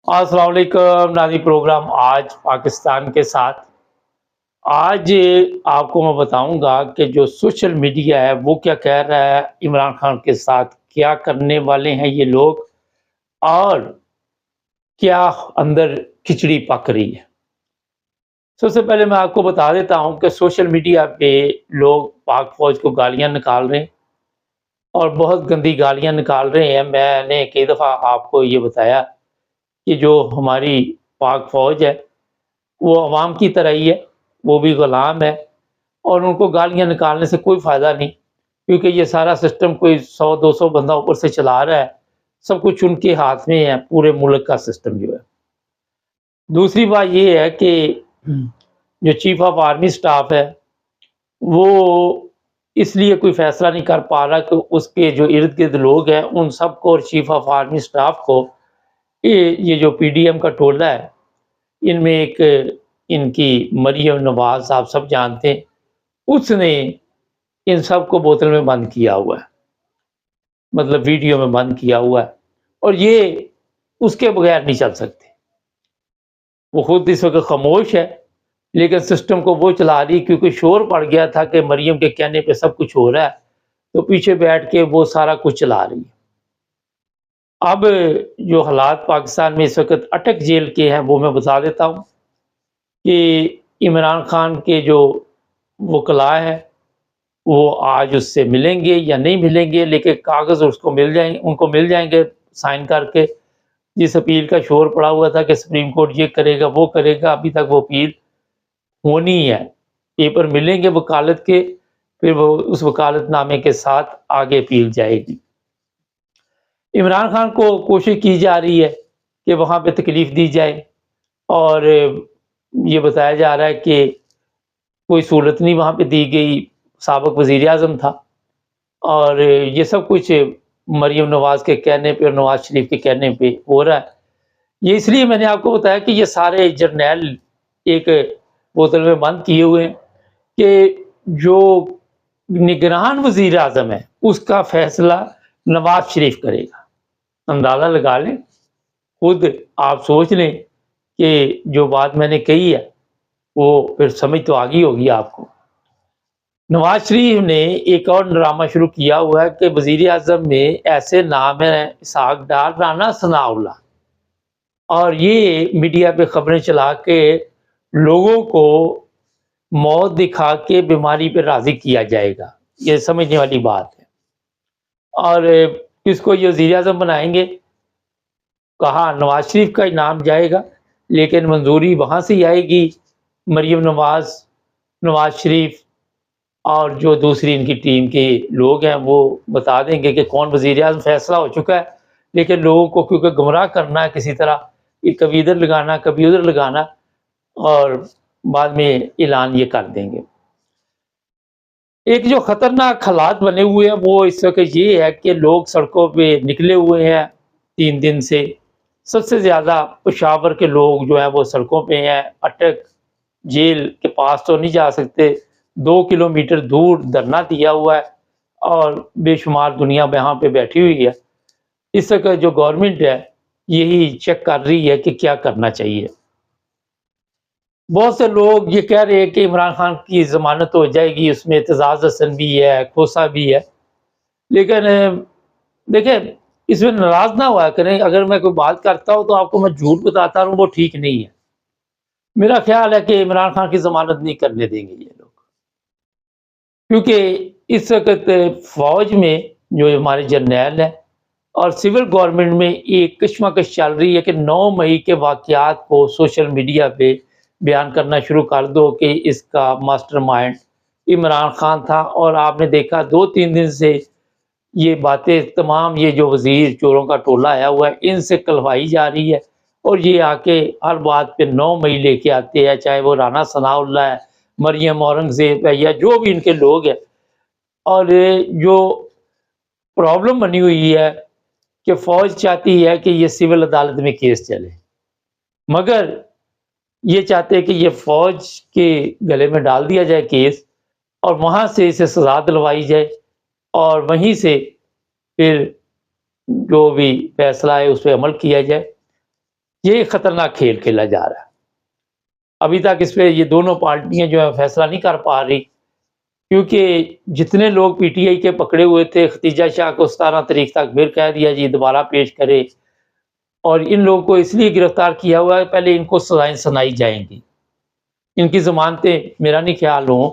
السلام علیکم ناظرین، پروگرام آج پاکستان کے ساتھ۔ آج آپ کو میں بتاؤں گا کہ جو سوشل میڈیا ہے وہ کیا کہہ رہا ہے عمران خان کے ساتھ، کیا کرنے والے ہیں یہ لوگ، اور کیا اندر کھچڑی پک رہی ہے۔ سب سے پہلے میں آپ کو بتا دیتا ہوں کہ سوشل میڈیا پہ لوگ پاک فوج کو گالیاں نکال رہے ہیں اور بہت گندی گالیاں نکال رہے ہیں۔ میں نے کئی دفعہ آپ کو یہ بتایا کہ جو ہماری پاک فوج ہے وہ عوام کی طرح ہی ہے، وہ بھی غلام ہے، اور ان کو گالیاں نکالنے سے کوئی فائدہ نہیں، کیونکہ یہ سارا سسٹم کوئی 100-200 بندہ اوپر سے چلا رہا ہے، سب کچھ ان کے ہاتھ میں ہے، پورے ملک کا سسٹم جو ہے۔ دوسری بات یہ ہے کہ جو چیف آف آرمی سٹاف ہے وہ اس لیے کوئی فیصلہ نہیں کر پا رہا کہ اس کے جو ارد گرد لوگ ہیں ان سب کو اور چیف آف آرمی سٹاف کو یہ جو پی ڈی ایم کا ٹولہ ہے، ان میں ایک ان کی مریم نواز آپ سب جانتے ہیں، اس نے ان سب کو بوتل میں بند کیا ہوا ہے، مطلب ویڈیو میں بند کیا ہوا ہے، اور یہ اس کے بغیر نہیں چل سکتے۔ وہ خود اس وقت خاموش ہے لیکن سسٹم کو وہ چلا رہی، کیونکہ شور پڑ گیا تھا کہ مریم کے کہنے پہ سب کچھ ہو رہا ہے، تو پیچھے بیٹھ کے وہ سارا کچھ چلا رہی ہے۔ اب جو حالات پاکستان میں اس وقت اٹک جیل کے ہیں وہ میں بتا دیتا ہوں کہ عمران خان کے جو وکلاء ہیں وہ آج اس سے ملیں گے یا نہیں ملیں گے، لیکن کاغذ اس کو ان کو مل جائیں گے سائن کر کے۔ جس اپیل کا شور پڑا ہوا تھا کہ سپریم کورٹ یہ کرے گا وہ کرے گا، ابھی تک وہ اپیل ہونی ہے، پیپر ملیں گے وکالت کے، پھر وہ اس وکالت نامے کے ساتھ آگے اپیل جائے گی۔ عمران خان کو کوشش کی جا رہی ہے کہ وہاں پہ تکلیف دی جائے، اور یہ بتایا جا رہا ہے کہ کوئی سہولت نہیں وہاں پہ دی گئی، سابق وزیر اعظم تھا، اور یہ سب کچھ مریم نواز کے کہنے پہ اور نواز شریف کے کہنے پہ ہو رہا ہے۔ یہ اس لیے میں نے آپ کو بتایا کہ یہ سارے جرنیل ایک بوتل میں بند کیے ہوئے ہیں کہ جو نگران وزیر اعظم ہے اس کا فیصلہ نواز شریف کرے گا۔ اندازہ لگا لیں، خود آپ سوچ لیں کہ جو بات میں نے کہی ہے وہ پھر سمجھ تو آ گئی ہوگی آپ کو۔ نواز شریف نے ایک اور ڈرامہ شروع کیا ہوا ہے کہ وزیر اعظم میں ایسے نام ہیں اسحاق ڈار، رانا ثناء اللہ، اور یہ میڈیا پہ خبریں چلا کے لوگوں کو موت دکھا کے بیماری پہ راضی کیا جائے گا، یہ سمجھنے والی بات ہے۔ اور کس کو یہ وزیر اعظم بنائیں گے؟ کہا نواز شریف کا نام جائے گا، لیکن منظوری وہاں سے ہی آئے گی، مریم نواز، نواز شریف اور جو دوسری ان کی ٹیم کے لوگ ہیں وہ بتا دیں گے کہ کون وزیر اعظم، فیصلہ ہو چکا ہے، لیکن لوگوں کو کیونکہ گمراہ کرنا ہے کسی طرح، کبھی ادھر لگانا کبھی ادھر لگانا، اور بعد میں اعلان یہ کر دیں گے۔ ایک جو خطرناک حالات بنے ہوئے ہیں وہ اس وقت یہ ہے کہ لوگ سڑکوں پہ نکلے ہوئے ہیں 3 دن سے۔ سب سے زیادہ پشاور کے لوگ جو ہیں وہ سڑکوں پہ ہیں، اٹک جیل کے پاس تو نہیں جا سکتے، 2 کلومیٹر دور دھرنا دیا ہوا ہے، اور بے شمار دنیا یہاں پہ بیٹھی ہوئی ہے۔ اس وقت جو گورنمنٹ ہے یہی چیک کر رہی ہے کہ کیا کرنا چاہیے۔ بہت سے لوگ یہ کہہ رہے ہیں کہ عمران خان کی ضمانت ہو جائے گی، اس میں اعتزاز حسن بھی ہے، کھوسا بھی ہے، لیکن دیکھیں اس میں ناراض نہ ہوا کریں، اگر میں کوئی بات کرتا ہوں تو آپ کو میں جھوٹ بتاتا ہوں، وہ ٹھیک نہیں ہے۔ میرا خیال ہے کہ عمران خان کی ضمانت نہیں کرنے دیں گے یہ لوگ، کیونکہ اس وقت فوج میں جو ہمارے جرنیل ہیں اور سول گورنمنٹ میں ایک کشمکش چل رہی ہے کہ 9 مئی کے واقعات کو سوشل میڈیا پہ بیان کرنا شروع کر دو کہ اس کا ماسٹر مائنڈ عمران خان تھا، اور آپ نے دیکھا 2-3 دن سے یہ باتیں تمام یہ جو وزیر چوروں کا ٹولہ آیا ہوا ہے ان سے کلوائی جا رہی ہے، اور یہ آ کے ہر بات پہ 9 مئی لے کے آتے ہیں، چاہے وہ رانا ثناء اللہ ہے، مریم اورنگزیب ہے، یا جو بھی ان کے لوگ ہیں۔ اور جو پرابلم بنی ہوئی ہے کہ فوج چاہتی ہے کہ یہ سول عدالت میں کیس چلے، مگر یہ چاہتے ہیں کہ یہ فوج کے گلے میں ڈال دیا جائے کیس، اور وہاں سے اسے سزا دلوائی جائے، اور وہیں سے پھر جو بھی فیصلہ ہے اس پہ عمل کیا جائے۔ یہ ایک خطرناک کھیل کھیلا جا رہا ہے۔ ابھی تک اس پہ یہ دونوں پارٹیاں جو ہے فیصلہ نہیں کر پا رہی، کیونکہ جتنے لوگ پی ٹی آئی کے پکڑے ہوئے تھے، ختیجہ شاہ کو 17 تاریخ تک پھر کہہ دیا جی دوبارہ پیش کرے، اور ان لوگوں کو اس لیے گرفتار کیا ہوا ہے پہلے ان کو سزائیں سنائی جائیں گی، ان کی ضمانتیں میرا نہیں خیال ہوں،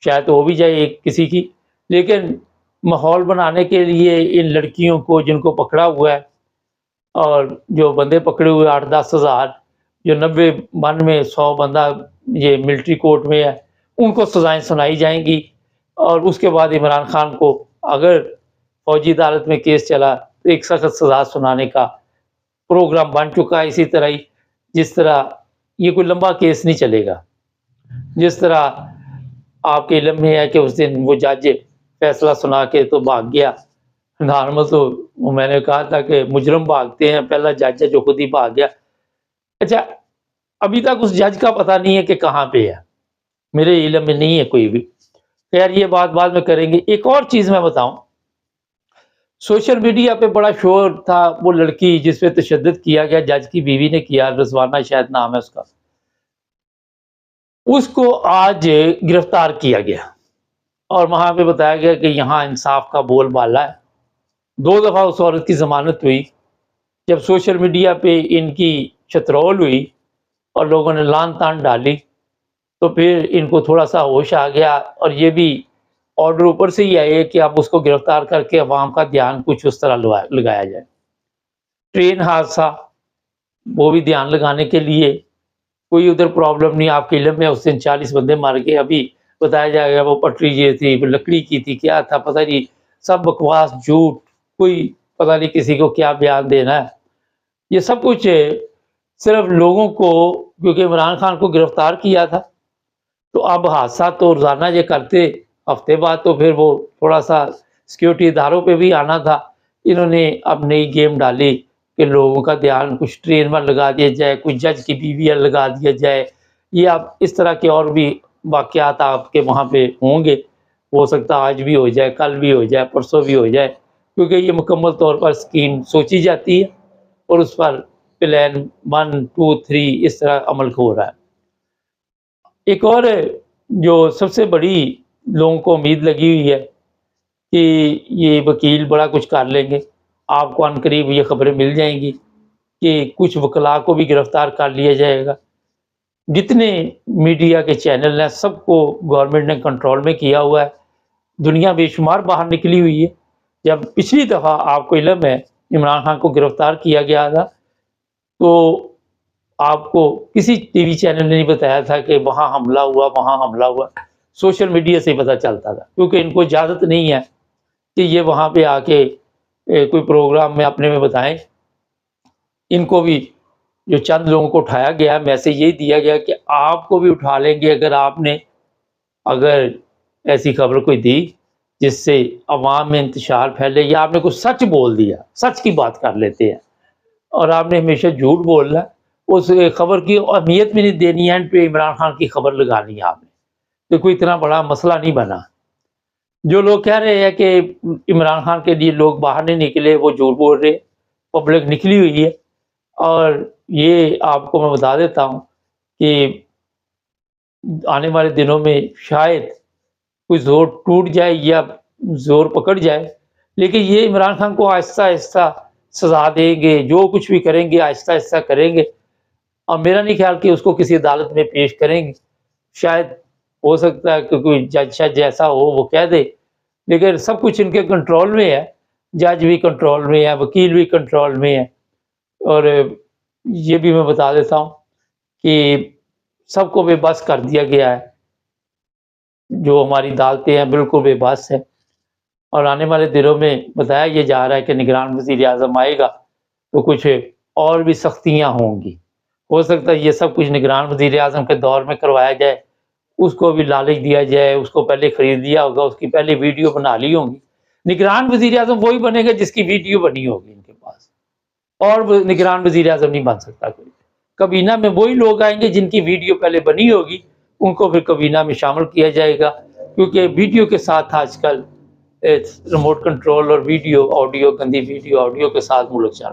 شاید ہو بھی جائے کسی کی، لیکن ماحول بنانے کے لیے ان لڑکیوں کو جن کو پکڑا ہوا ہے، اور جو بندے پکڑے ہوئے 8-10 ہزار، جو 90 میں 100 بندہ یہ ملٹری کورٹ میں ہے، ان کو سزائیں سنائی جائیں گی، اور اس کے بعد عمران خان کو اگر فوجی عدالت میں کیس چلا تو ایک سخت سزا سنانے کا پروگرام بن چکا ہے۔ اسی طرح ہی جس طرح یہ کوئی لمبا کیس نہیں چلے گا، جس طرح آپ کے علم میں ہے کہ اس دن وہ جج فیصلہ سنا کے تو بھاگ گیا، نارمل تو میں نے کہا تھا کہ مجرم بھاگتے ہیں، پہلا جج ہے جو خود ہی بھاگ گیا۔ اچھا، ابھی تک اس جج کا پتہ نہیں ہے کہ کہاں پہ ہے، میرے علم میں نہیں ہے کوئی بھی، خیر یہ بات بعد میں کریں گے۔ ایک اور چیز میں بتاؤں، سوشل میڈیا پہ بڑا شور تھا، وہ لڑکی جس پہ تشدد کیا گیا، جج کی بیوی نے کیا، رضوانہ شاید نام ہے اس کا، اس کو آج گرفتار کیا گیا، اور وہاں پہ بتایا گیا کہ یہاں انصاف کا بول بالا ہے۔ 2 دفعہ اس عورت کی ضمانت ہوئی، جب سوشل میڈیا پہ ان کی چترول ہوئی اور لوگوں نے لان تان ڈالی تو پھر ان کو تھوڑا سا ہوش آ گیا، اور یہ بھی آرڈر اوپر سے ہی آئے کہ اب اس کو گرفتار کر کے عوام کا دھیان کچھ اس طرح لگایا جائے۔ ٹرین حادثہ، وہ بھی دھیان لگانے کے لیے، کوئی ادھر پرابلم نہیں، آپ کے علم میں اس دن 40 بندے مر گئے، ابھی بتایا جائے گا وہ پٹری یہ تھی، لکڑی کی تھی، کیا تھا پتہ نہیں، سب بکواس جھوٹ، کوئی پتہ نہیں کسی کو کیا بیان دینا ہے۔ یہ سب کچھ صرف لوگوں کو، کیونکہ عمران خان کو گرفتار کیا تھا تو اب حادثات تو روزانہ یہ کرتے، ہفتے بعد تو پھر وہ تھوڑا سا سیکیورٹی اداروں پہ بھی آنا تھا، انہوں نے اب نئی گیم ڈالی کہ لوگوں کا دھیان کچھ ٹرین پر لگا دیا جائے، کچھ جج کی بیویاں لگا دیا جائے، یہ اب اس طرح کے اور بھی واقعات آپ کے وہاں پہ ہوں گے، ہو سکتا آج بھی ہو جائے، کل بھی ہو جائے، پرسوں بھی ہو جائے، کیونکہ یہ مکمل طور پر اسکیم سوچی جاتی ہے اور اس پر پلان 1 2 3 اس طرح عمل ہو رہا ہے۔ ایک اور جو سب سے بڑی لوگوں کو امید لگی ہوئی ہے کہ یہ وکیل بڑا کچھ کر لیں گے، آپ کو عن قریب یہ خبریں مل جائیں گی کہ کچھ وکلاء کو بھی گرفتار کر لیا جائے گا۔ جتنے میڈیا کے چینل ہیں سب کو گورنمنٹ نے کنٹرول میں کیا ہوا ہے، دنیا بے شمار باہر نکلی ہوئی ہے۔ جب پچھلی دفعہ آپ کو علم ہے عمران خان کو گرفتار کیا گیا تھا تو آپ کو کسی ٹی وی چینل نے نہیں بتایا تھا کہ وہاں حملہ ہوا، وہاں حملہ ہوا، سوشل میڈیا سے پتہ چلتا تھا، کیونکہ ان کو اجازت نہیں ہے کہ یہ وہاں پہ آ کے کوئی پروگرام میں اپنے میں بتائیں۔ ان کو بھی جو چند لوگوں کو اٹھایا گیا، میسج یہی دیا گیا کہ آپ کو بھی اٹھا لیں گے اگر ایسی خبر کوئی دی جس سے عوام میں انتشار پھیلے، یا آپ نے کچھ سچ بول دیا، سچ کی بات کر لیتے ہیں، اور آپ نے ہمیشہ جھوٹ بولنا، اس خبر کی اہمیت بھی نہیں دینی ہے، اینڈ پہ عمران خان کی خبر لگانی ہے آپ نے، تو کوئی اتنا بڑا مسئلہ نہیں بنا۔ جو لوگ کہہ رہے ہیں کہ عمران خان کے لیے لوگ باہر نہیں نکلے، وہ جھوٹ بول رہے، پبلک نکلی ہوئی ہے، اور یہ آپ کو میں بتا دیتا ہوں کہ آنے والے دنوں میں شاید کوئی زور ٹوٹ جائے یا زور پکڑ جائے، لیکن یہ عمران خان کو آہستہ آہستہ سزا دیں گے، جو کچھ بھی کریں گے آہستہ آہستہ کریں گے، اور میرا نہیں خیال کہ اس کو کسی عدالت میں پیش کریں گے، شاید ہو سکتا ہے کہ کوئی جج شاید جیسا ہو وہ کہہ دے، لیکن سب کچھ ان کے کنٹرول میں ہے، جج بھی کنٹرول میں ہے، وکیل بھی کنٹرول میں ہے، اور یہ بھی میں بتا دیتا ہوں کہ سب کو بے بس کر دیا گیا ہے، جو ہماری عدالتیں ہیں بالکل بے بس ہیں، اور آنے والے دنوں میں بتایا یہ جا رہا ہے کہ نگران وزیر اعظم آئے گا تو کچھ اور بھی سختیاں ہوں گی، ہو سکتا ہے یہ سب کچھ نگران وزیر اعظم کے دور میں کروایا جائے، اس کو بھی لالچ دیا جائے، اس کو پہلے خرید لیا ہوگا، اس کی پہلے ویڈیو بنا لی ہوں گی، نگران وزیر اعظم وہی بنے گا جس کی ویڈیو بنی ہوگی ان کے پاس، اور نگران وزیر اعظم نہیں بن سکتا کوئی۔ کابینہ میں وہی لوگ آئیں گے جن کی ویڈیو پہلے بنی ہوگی، ان کو پھر کابینہ میں شامل کیا جائے گا، کیونکہ ویڈیو کے ساتھ آج کل ریموٹ کنٹرول اور ویڈیو آڈیو، گندی ویڈیو آڈیو کے ساتھ ملک چل